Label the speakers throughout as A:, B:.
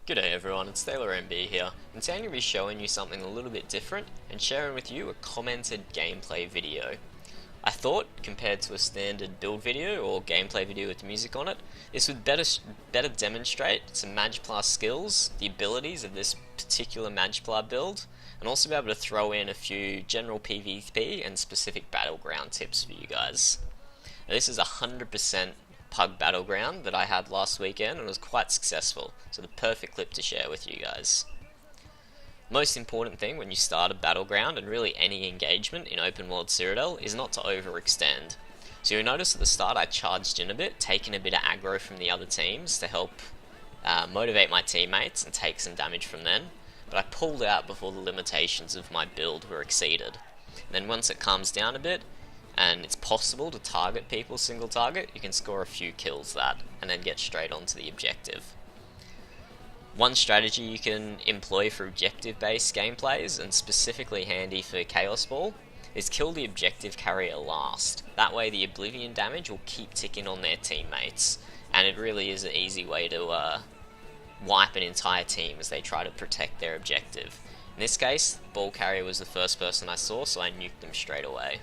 A: G'day everyone, it's Taylor MB here, and today I'm going to be showing you something a little bit different and sharing with you a commented gameplay video. I thought, compared to a standard build video or gameplay video with music on it, this would better demonstrate some Magplar skills, the abilities of this particular Magplar build, and also be able to throw in a few general PvP and specific battleground tips for you guys. Now, this is 100% Pug Battleground that I had last weekend and was quite successful, so the perfect clip to share with you guys. Most important thing when you start a battleground and really any engagement in open world Cyrodiil is not to overextend. So you'll notice at the start I charged in a bit, taking a bit of aggro from the other teams to help motivate my teammates and take some damage from them, but I pulled out before the limitations of my build were exceeded. And then once it calms down a bit, and it's possible to target people single target, you can score a few kills that, and then get straight onto the objective. One strategy you can employ for objective based gameplays, and specifically handy for Chaos Ball, is kill the objective carrier last. That way the Oblivion damage will keep ticking on their teammates, and it really is an easy way to wipe an entire team as they try to protect their objective. In this case, Ball carrier was the first person I saw, so I nuked them straight away.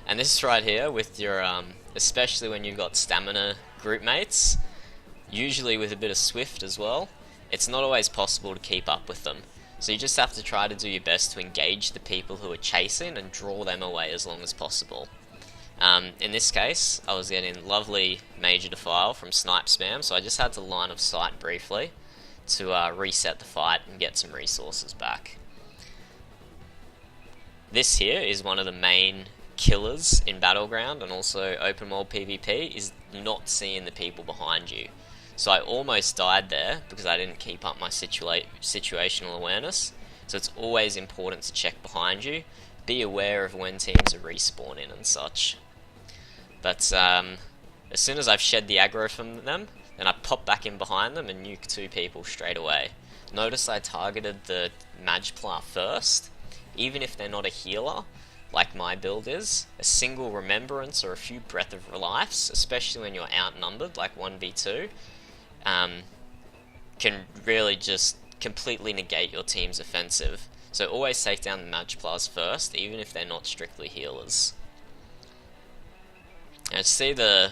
A: And this right here with your, especially when you've got stamina group mates, usually with a bit of swift as well, it's not always possible to keep up with them. So you just have to try to do your best to engage the people who are chasing and draw them away as long as possible. In this case, I was getting lovely Major Defile from snipe spam, so I just had to line of sight briefly to reset the fight and get some resources back. This here is one of the main killers in Battleground and also open world PvP, is not seeing the people behind you. So I almost died there because I didn't keep up my situational awareness. So it's always important to check behind you, be aware of when teams are respawning and such. But as soon as I've shed the aggro from them, then I pop back in behind them and nuke two people straight away. Notice I targeted the Magplar first, even if they're not a healer, like my build is. A single remembrance or a few breath of lives, especially when you're outnumbered like 1v2, can really just completely negate your team's offensive. So always take down the Magplars first, even if they're not strictly healers. Now see the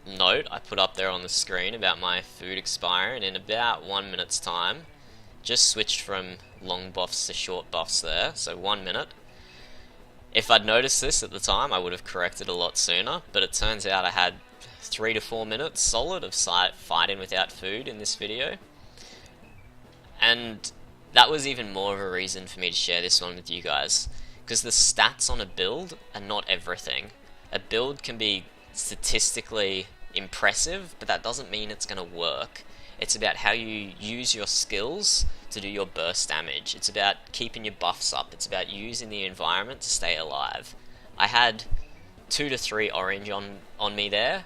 A: note I put up there on the screen about my food expiring in about 1 minute's time. Just switched from long buffs to short buffs there, so 1 minute. If I'd noticed this at the time, I would have corrected a lot sooner, but it turns out I had 3 to 4 minutes solid of fighting without food in this video. And that was even more of a reason for me to share this one with you guys, because the stats on a build are not everything. A build can be statistically impressive, but that doesn't mean it's going to work. It's about how you use your skills to do your burst damage. It's about keeping your buffs up. It's about using the environment to stay alive. I had 2 to 3 orange on me there.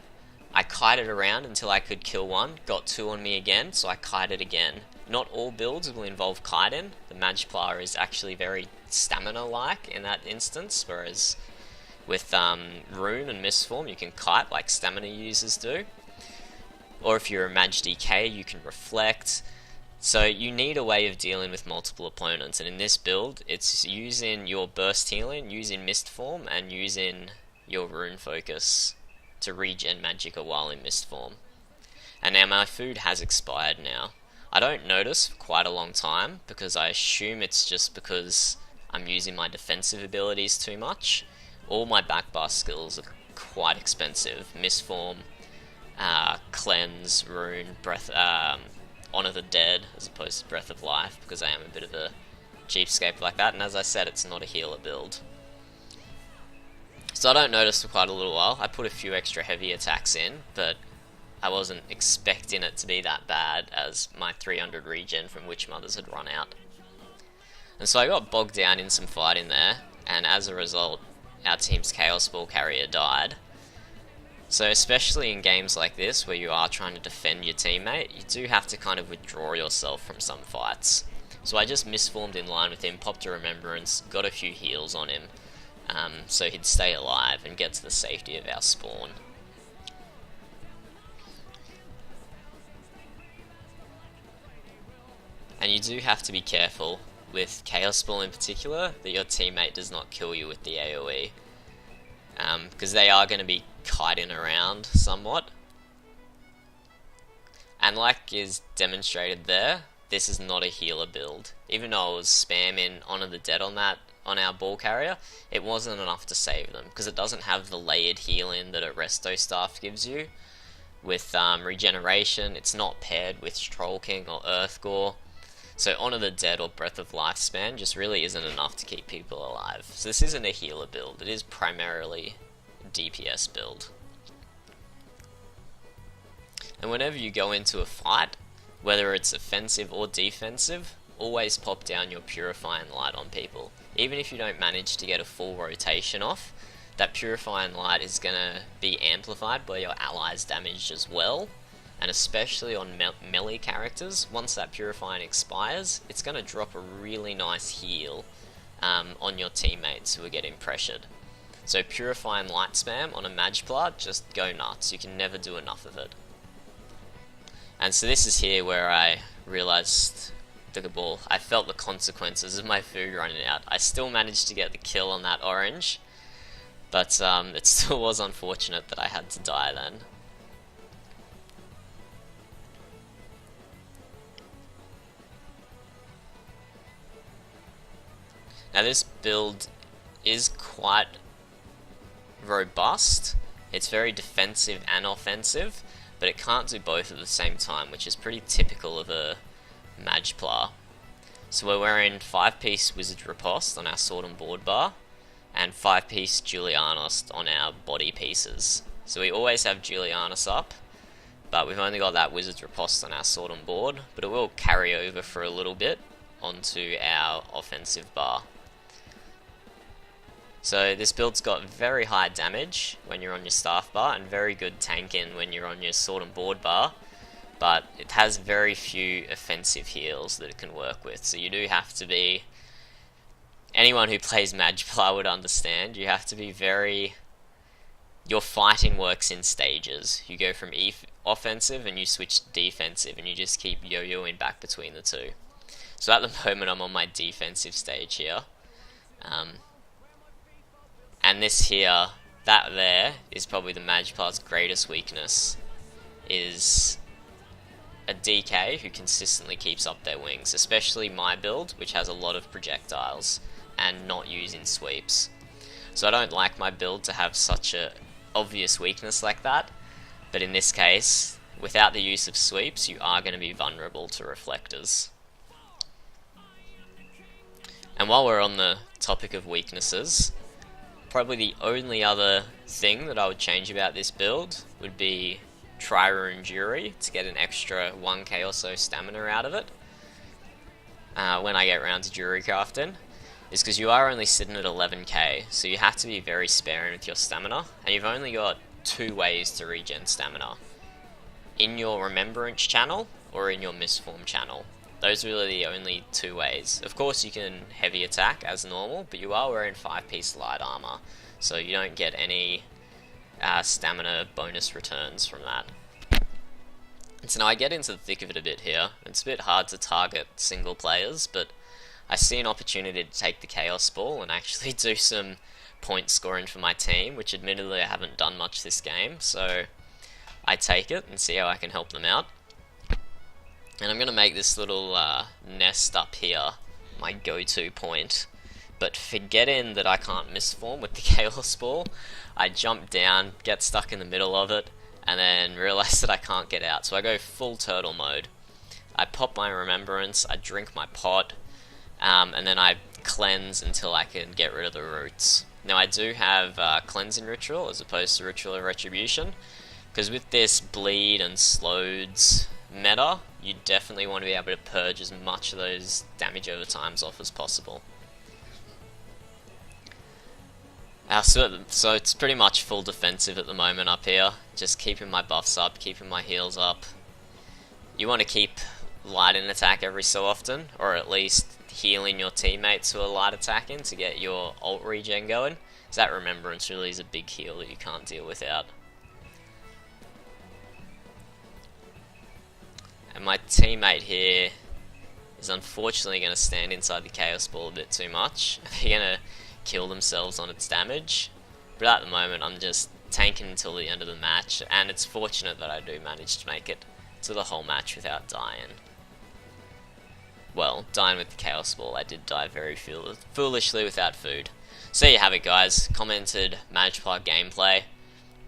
A: I kited around until I could kill one, got 2 on me again, so I kited again. Not all builds will involve kiting. The Magplar is actually very stamina-like in that instance, whereas with Rune and Mistform you can kite like stamina users do. Or if you're a Mag DK, you can reflect. So you need a way of dealing with multiple opponents, and in this build, it's using your burst healing, using Mistform, and using your Rune focus to regen Magicka while in Mistform. And now my food has expired now. I don't notice for quite a long time, because I assume it's just because I'm using my defensive abilities too much. All my backbar skills are quite expensive. Mistform, Cleanse, Rune, Breath, Honor the Dead as opposed to Breath of Life, because I am a bit of a cheapskate like that, and as I said, it's not a healer build. So I don't notice for quite a little while. I put a few extra heavy attacks in, but I wasn't expecting it to be that bad, as my 300 regen from Witch Mothers had run out. And so I got bogged down in some fighting there, and as a result, our team's Chaos Ball carrier died. So especially in games like this, where you are trying to defend your teammate, you do have to kind of withdraw yourself from some fights. So I just misformed in line with him, popped a Remembrance, got a few heals on him, so he'd stay alive and get to the safety of our spawn. And you do have to be careful with Chaos Ball in particular that your teammate does not kill you with the AoE, because they are going to be kiting around somewhat. And like is demonstrated there, this is not a healer build. Even though I was spamming Honor the Dead on our ball carrier, it wasn't enough to save them, because it doesn't have the layered healing that a Resto Staff gives you. With regeneration, it's not paired with Troll King or Earth Gore. So Honor the Dead or Breath of Lifespan just really isn't enough to keep people alive. So this isn't a healer build, it is primarily a DPS build. And whenever you go into a fight, whether it's offensive or defensive, always pop down your Purifying Light on people. Even if you don't manage to get a full rotation off, that Purifying Light is going to be amplified by your allies' damage as well. And especially on melee characters, once that Purifying expires, it's going to drop a really nice heal on your teammates who are getting pressured. So Purifying Light spam on a Magplar, just go nuts, you can never do enough of it. And so this is here where I realised, I felt the consequences of my food running out. I still managed to get the kill on that orange, but it still was unfortunate that I had to die then. Now this build is quite robust. It's very defensive and offensive, but it can't do both at the same time, which is pretty typical of a Magplar. So we're wearing 5-piece Wizard Riposte on our sword and board bar, and 5-piece Julianos on our body pieces. So we always have Julianos up, but we've only got that Wizard Riposte on our sword and board, but it will carry over for a little bit onto our offensive bar. So this build's got very high damage when you're on your staff bar and very good tanking when you're on your sword and board bar, but it has very few offensive heals that it can work with. So you do have to be, anyone who plays Magplar would understand, you have to be very, your fighting works in stages. You go from offensive and you switch to defensive and you just keep yo-yoing back between the two. So at the moment I'm on my defensive stage here. And this here, that there, is probably the Magplar's greatest weakness, is a DK who consistently keeps up their wings, especially my build, which has a lot of projectiles, and not using sweeps. So I don't like my build to have such a obvious weakness like that, but in this case, without the use of sweeps, you are going to be vulnerable to reflectors. And while we're on the topic of weaknesses, probably the only other thing that I would change about this build would be Trirune Jury to get an extra 1k or so stamina out of it when I get around to Jury crafting, is because you are only sitting at 11k, so you have to be very sparing with your stamina, and you've only got 2 ways to regen stamina: in your Remembrance channel or in your Misform channel. Those are really the only 2 ways. Of course you can heavy attack as normal, but you are wearing 5-piece light armor, so you don't get any stamina bonus returns from that. And so now I get into the thick of it a bit here. It's a bit hard to target single players, but I see an opportunity to take the Chaos Ball and actually do some point scoring for my team, which admittedly I haven't done much this game, so I take it and see how I can help them out. And I'm going to make this little nest up here my go-to point, but forgetting that I can't misform with the Chaos Ball, I jump down, get stuck in the middle of it, and then realise that I can't get out. So I go full turtle mode. I pop my Remembrance, I drink my pot, and then I cleanse until I can get rid of the roots. Now I do have Cleansing Ritual as opposed to Ritual of Retribution, because with this bleed and slows meta, you definitely want to be able to purge as much of those damage over times off as possible. So it's pretty much full defensive at the moment up here, just keeping my buffs up, keeping my heals up. You want to keep light in attack every so often, or at least healing your teammates who are light attacking to get your ult regen going, because that Remembrance really is a big heal that you can't deal without. And my teammate here is unfortunately going to stand inside the Chaos Ball a bit too much. They're going to kill themselves on its damage. But at the moment, I'm just tanking until the end of the match, and it's fortunate that I do manage to make it to the whole match without dying. Well, dying with the Chaos Ball, I did die very foolishly without food. So there you have it, guys. Commented Magplar gameplay.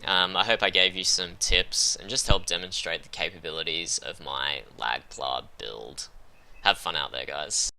A: I hope I gave you some tips and just helped demonstrate the capabilities of my Lagplar build. Have fun out there, guys.